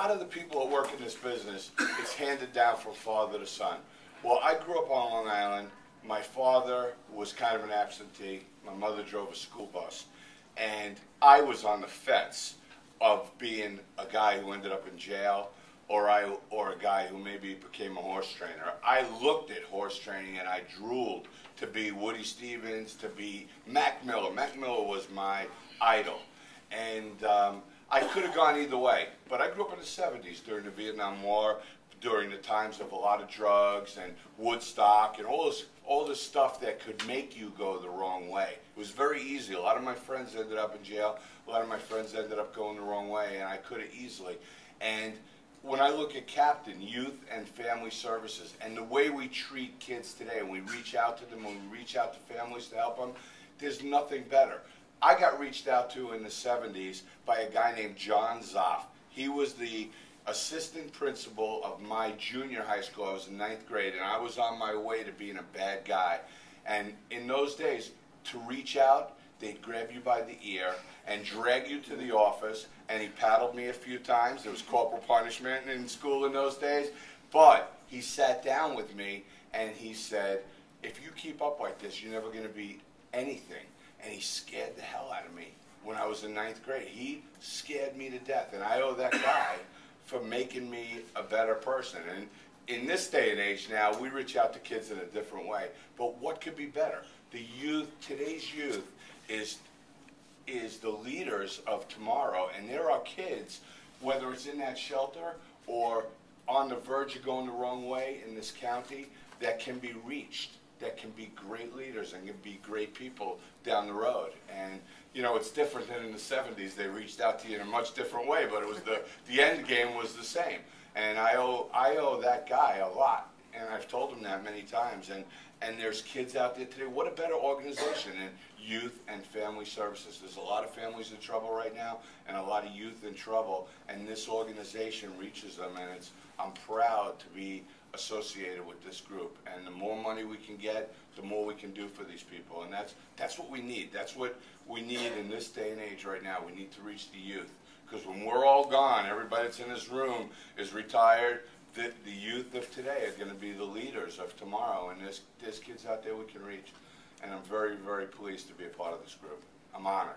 lot of the people that work in this business, it's handed down from father to son. Well, I grew up on Long Island. My father was kind of an absentee. My mother drove a school bus. And I was on the fence of being a guy who ended up in jail or a guy who maybe became a horse trainer. I looked at horse training and I drooled to be Woody Stevens, to be Mac Miller. Mac Miller was my idol. And I could have gone either way. But I grew up in the 70s during the Vietnam War, during the times of a lot of drugs and Woodstock and all this stuff that could make you go the wrong way. It was very easy. A lot of my friends ended up in jail. A lot of my friends ended up going the wrong way, and I could have easily. And when I look at Captain, Youth and Family Services, and the way we treat kids today, and we reach out to them, when we reach out to families to help them, there's nothing better. I got reached out to in the 70s by a guy named John Zoff. He was the assistant principal of my junior high school. I was in 9th grade, and I was on my way to being a bad guy. And in those days, to reach out, they'd grab you by the ear and drag you to the office, and he paddled me a few times. There was corporal punishment in school in those days. But he sat down with me, and he said, if you keep up like this, you're never going to be anything. And he scared the hell out of me when I was in 9th grade. He scared me to death, and I owe that guy for making me a better person. And in this day and age now, we reach out to kids in a different way. But what could be better? The youth, today's youth, is the leaders of tomorrow, and there are kids, whether it's in that shelter or on the verge of going the wrong way in this county, that can be reached, that can be great leaders and can be great people down the road. And you know, it's different than in the 70s. They reached out to you in a much different way, but it was the end game was the same. And I owe that guy a lot, and I've told him that many times. And there's kids out there today. What a better organization than Youth and Family Services. There's a lot of families in trouble right now, and a lot of youth in trouble, and this organization reaches them, and I'm proud to be associated with this group. And the more money we can get, the more we can do for these people. And that's what we need. That's what we need in this day and age right now. We need to reach the youth. Because when we're all gone, everybody that's in this room is retired. The youth of today are going to be the leaders of tomorrow. And there's kids out there we can reach. And I'm very, very pleased to be a part of this group. I'm honored.